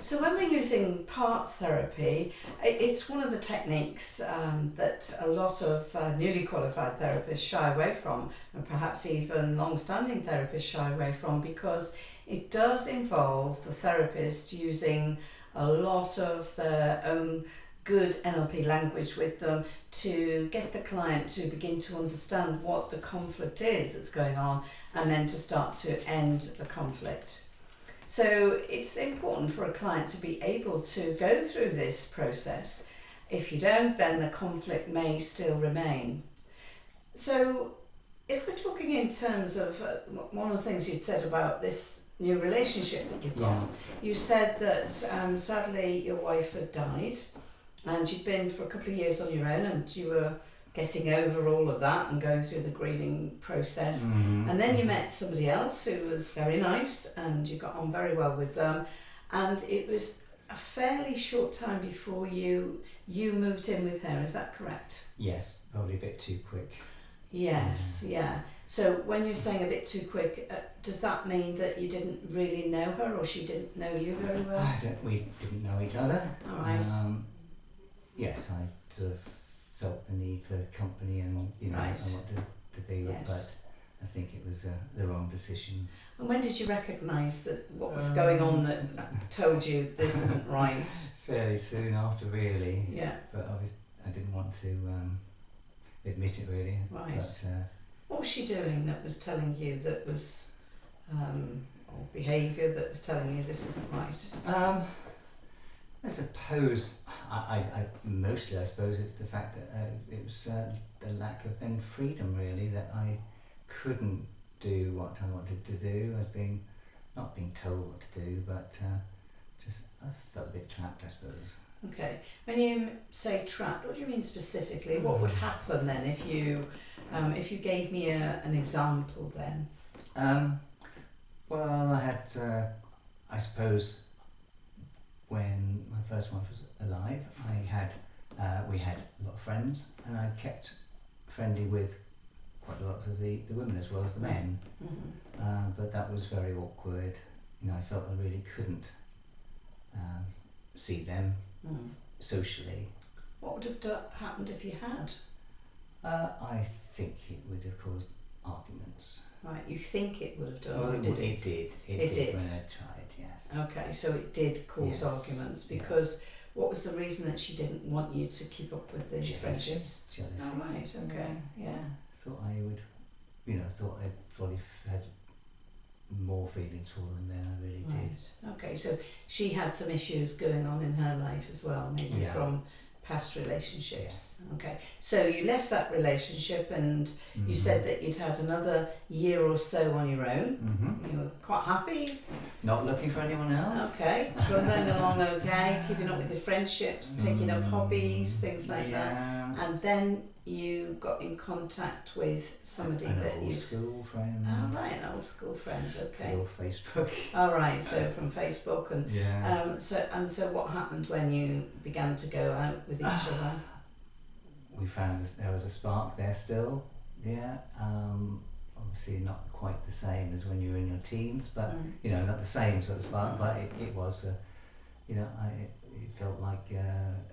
So when we're using parts therapy, it's one of the techniques that a lot of newly qualified therapists shy away from, and perhaps even long-standing therapists shy away from, because it does involve the therapist using a lot of their own good NLP language with them to get the client to begin to understand what the conflict is that's going on, and then to start to end the conflict. So it's important for a client to be able to go through this process. If you don't, then the conflict may still remain. So if we're talking in terms of one of the things you'd said about this new relationship that you've got, you said that sadly your wife had died and you'd been for a couple of years on your own, and you were getting over all of that and going through the grieving process. And then you met somebody else who was very nice and you got on very well with them, and it was a fairly short time before you moved in with her, is that correct? Yes, probably a bit too quick. Yes, yeah. So when you're saying a bit too quick, does that mean that you didn't really know her, or she didn't know you very well? We didn't know each other. All right. Yes, I sort of felt the need for company, and I wanted to be with, but I think it was the wrong decision. And when did you recognise that what was going on that told you this isn't right? Fairly soon after, really. Yeah. But I didn't want to admit it, really. Right. But, what was she doing that was telling you that was, or behaviour that was telling you this isn't right? I suppose, I mostly I suppose it's the fact that it was the lack of then freedom, really, that I couldn't do what I wanted to do. I was not being told what to do, but just I felt a bit trapped, I suppose. Okay. When you say trapped, what do you mean specifically? What would happen then if you gave me an example then? Well, I had, I suppose, when my first wife was alive, we had a lot of friends, and I kept friendly with quite a lot of the women as well as the men. But that was very awkward. I felt I really couldn't see them socially. What would have happened if you had? I think it would have caused arguments. Right, you think it would have done? Well, it did. It did when I tried, yes. Okay, so it did cause arguments because what was the reason that she didn't want you to keep up with these friendships? Jealousy. Oh, right, okay, yeah. Thought I would, thought I'd probably had more feelings for them than I really did. Okay, so she had some issues going on in her life as well, maybe from past relationships. Okay, so you left that relationship, and you said that you'd had another year or so on your own. You were quite happy. Not looking for anyone else. Okay, trundling along okay, keeping up with your friendships, taking up hobbies, things like that. And then you got in contact with somebody that you... An old school friend. Oh, right, an old school friend, okay. Or Facebook. All right, so from Facebook, and so what happened when you began to go out with each other? We found there was a spark there still, obviously not quite the same as when you were in your teens, but not the same sort of spark, but it was it felt like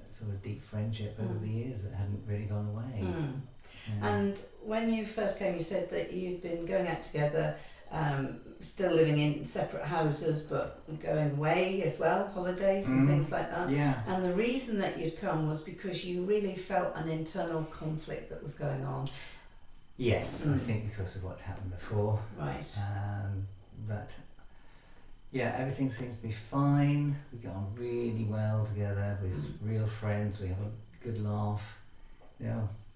sort of deep friendship over the years that hadn't really gone away. And when you first came, you said that you'd been going out together, still living in separate houses, but going away as well, holidays and things like that. Yeah. And the reason that you'd come was because you really felt an internal conflict that was going on. Yes, I think because of what happened before. Right. But everything seems to be fine. We get on really well together. We're real friends. We have a good laugh.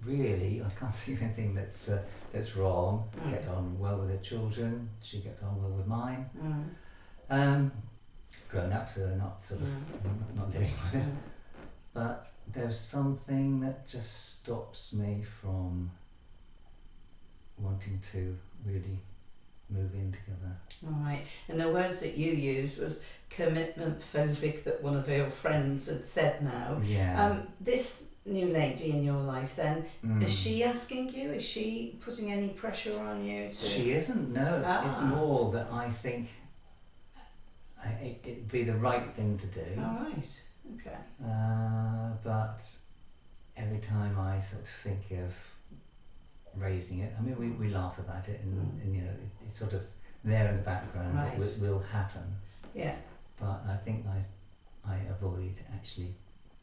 Really, I can't think of anything that's wrong. Get on well with her children. She gets on well with mine. Grown up, so they're not sort of not living with us. But there's something that just stops me from wanting to really move in together. All right, and the words that you used was commitment phobic, that one of your friends had said now. Yeah. This new lady in your life then, is she asking you, is she putting any pressure on you to... She isn't, no, it's more that I think it'd be the right thing to do. All right. Okay. But every time I sort of think of raising it, I mean, we laugh about it, and you know, it's sort of there in the background. Right. It will happen. Yeah. But I think I avoid actually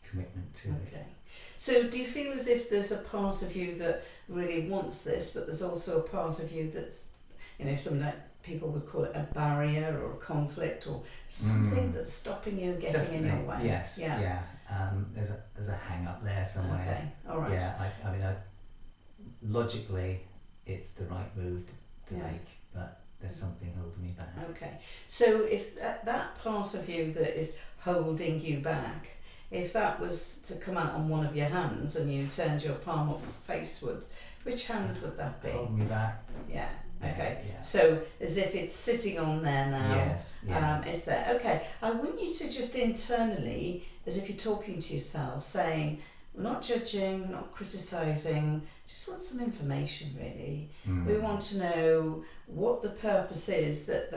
commitment to it. Okay. So do you feel as if there's a part of you that really wants this, but there's also a part of you that's, you know, something like people would call it a barrier or a conflict or something that's stopping you and getting in your way? Yes. Yeah. There's a hang up there somewhere. Okay. All right. Yeah. I mean, logically, it's the right move to Yeah. make, but there's something holding me back. Okay. So if that part of you that is holding you back, if that was to come out on one of your hands and you turned your palm up facewards, which hand would that be? Holding me back. Yeah. Okay. Yeah. So as if it's sitting on there now. Yes. Yeah. It's there. Okay. I want you to just internally, as if you're talking to yourself, saying, we're not judging, we're not criticising, just want some information really. We want to know what the purpose is that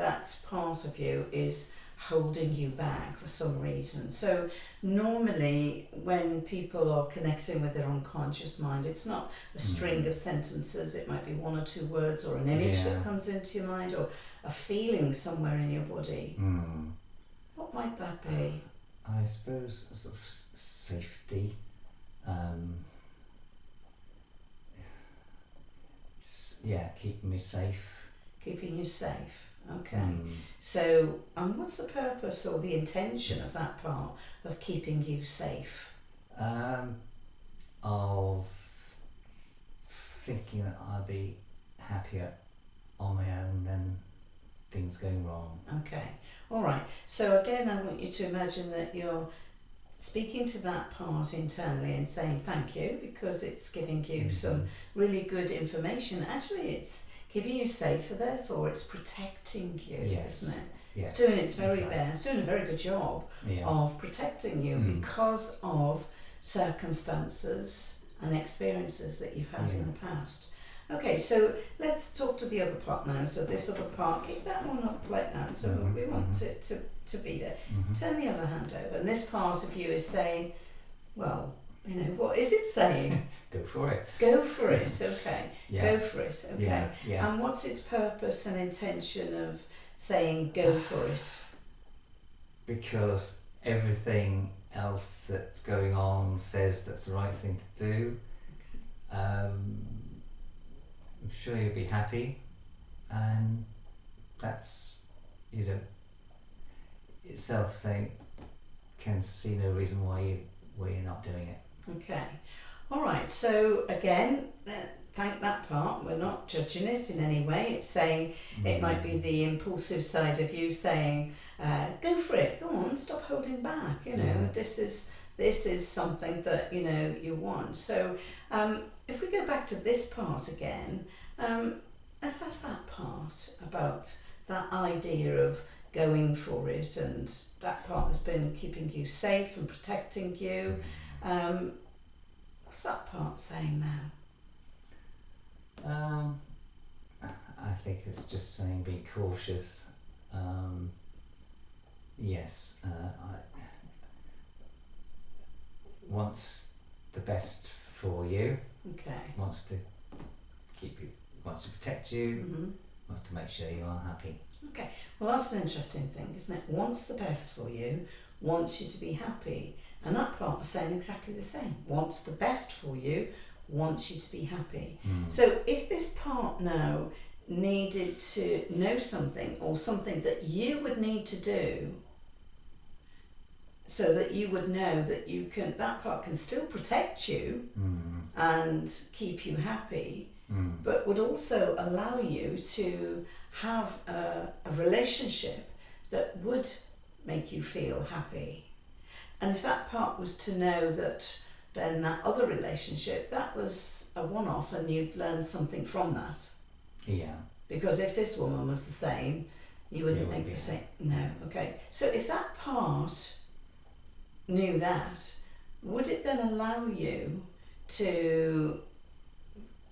part of you is holding you back for some reason. So normally when people are connecting with their unconscious mind, it's not a string of sentences, it might be one or two words or an image that comes into your mind or a feeling somewhere in your body. What might that be? I suppose sort of safety. Keeping me safe. Keeping you safe. Okay. So, what's the purpose or the intention of that part of keeping you safe? Of thinking that I'll be happier on my own than things going wrong. Okay. All right. So again, I want you to imagine that you're speaking to that part internally and saying thank you because it's giving you some really good information. Actually, it's keeping you safer, therefore it's protecting you, isn't it? Yes. It's doing its very best, doing a very good job of protecting you because of circumstances and experiences that you've had in the past. Okay, so let's talk to the other part now. So this other part, keep that one up like that. So we want it to be there. Turn the other hand over. And this part of you is saying, well, you know, what is it saying? Go for it. Go for it, okay. Yeah. Go for it, okay. Yeah. And what's its purpose and intention of saying go for it? Because everything else that's going on says that's the right thing to do. I'm sure you'll be happy, and that's, you know, itself saying can see no reason why you're not doing it. Okay, all right. So again, thank that part. We're not judging it in any way. It's saying it might be the impulsive side of you saying, "Go for it. Go on. Stop holding back. You know, this is something that you know you want." So if we go back to this part again, let's ask that part about that idea of going for it, and that part has been keeping you safe and protecting you. What's that part saying now? I think it's just saying be cautious. I wants the best for you. Okay. Wants to keep you. Wants to protect you. Wants to make sure you are happy. Okay. Well, that's an interesting thing, isn't it? Wants the best for you. Wants you to be happy. And that part is saying exactly the same. Wants the best for you. Wants you to be happy. So if this part now needed to know something or something that you would need to do so that you would know that you can, that part can still protect you and keep you happy, but would also allow you to have a relationship that would make you feel happy. And if that part was to know that then that other relationship, that was a one-off and you'd learn something from that. Yeah. Because if this woman was the same, you wouldn't make the same. No, okay. So if that part knew that, would it then allow you to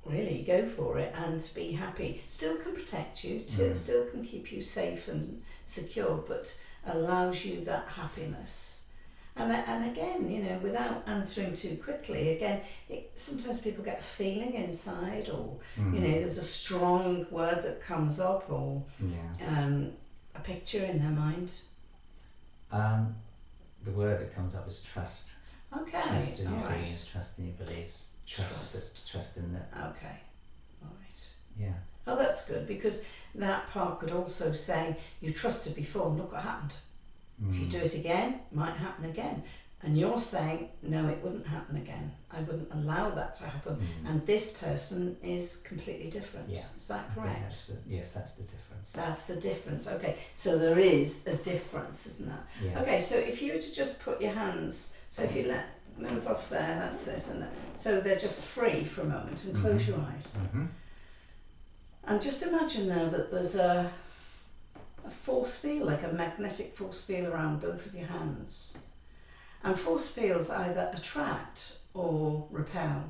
really go for it and to be happy? Still can protect you, still can keep you safe and secure, but allows you that happiness. And again, you know, without answering too quickly, again, sometimes people get a feeling inside, or, you know, there's a strong word that comes up, or a picture in their mind. The word that comes up is trust. Okay, Trust in your all right. feelings, trust in your beliefs, trust in that. Okay, all right. Yeah. Oh, that's good, because that part could also say, you trusted before, and look what happened. If you do it again, it might happen again. And you're saying, no, it wouldn't happen again. I wouldn't allow that to happen. And this person is completely different. Yeah. Is that correct? Yes, that's the difference. That's the difference. Okay, so there is a difference, isn't there? Yeah. Okay, so if you were to just put your hands, so if you move off there, that's it, isn't it? So they're just free for a moment, and close your eyes. And just imagine now that there's a force field, like a magnetic force field around both of your hands. And force fields either attract or repel.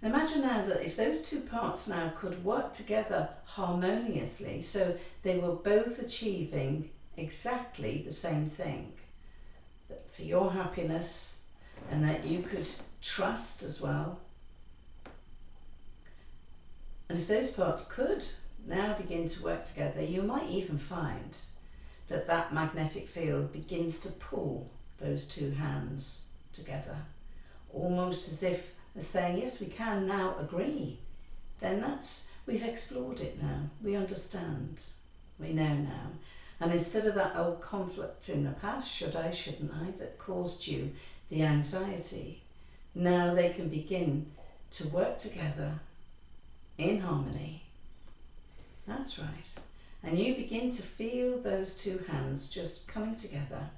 Imagine now that if those two parts now could work together harmoniously, so they were both achieving exactly the same thing, that for your happiness, and that you could trust as well. And if those parts could now begin to work together, you might even find that that magnetic field begins to pull those two hands together, almost as if they're saying, yes, we can now agree. Then we've explored it now, we understand, we know now. And instead of that old conflict in the past, should I, shouldn't I, that caused you the anxiety, now they can begin to work together in harmony. That's right. And you begin to feel those two hands just coming together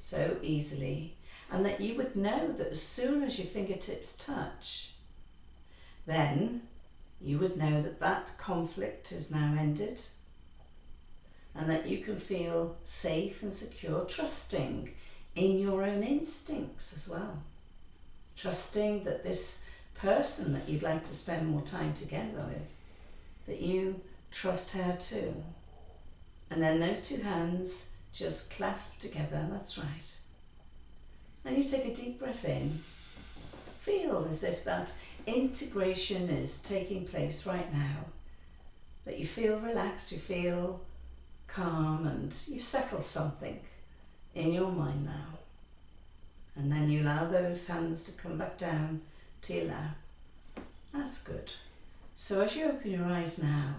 so easily, and that you would know that as soon as your fingertips touch, then you would know that that conflict is now ended, and that you can feel safe and secure, trusting in your own instincts as well. Trusting that this person that you'd like to spend more time together with, that you trust her too. And then those two hands just clasp together, that's right. And you take a deep breath in. Feel as if that integration is taking place right now. That you feel relaxed, you feel calm, and you've settled something in your mind now. And then you allow those hands to come back down to your lap. That's good. So as you open your eyes now,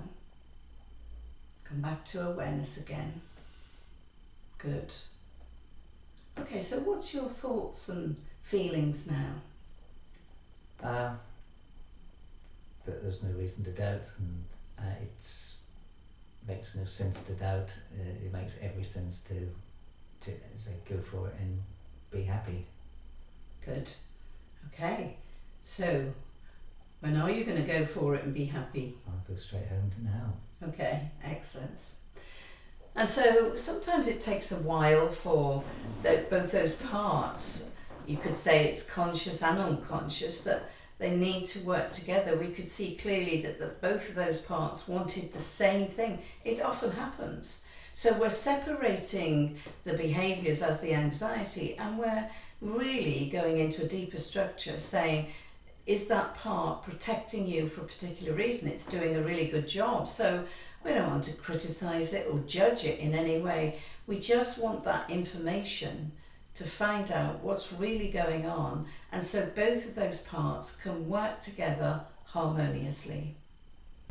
come back to awareness again. Good. Okay, so what's your thoughts and feelings now? That there's no reason to doubt, and it makes no sense to doubt. It makes every sense to say go for it and be happy. Good. Okay, so when are you going to go for it and be happy? I'll go straight home to now. Okay, excellent. And so sometimes it takes a while for both those parts, you could say it's conscious and unconscious, that they need to work together. We could see clearly that both of those parts wanted the same thing. It often happens. So we're separating the behaviours as the anxiety, and we're really going into a deeper structure, saying, is that part protecting you for a particular reason? It's doing a really good job. So we don't want to criticise it or judge it in any way. We just want that information to find out what's really going on, and so both of those parts can work together harmoniously.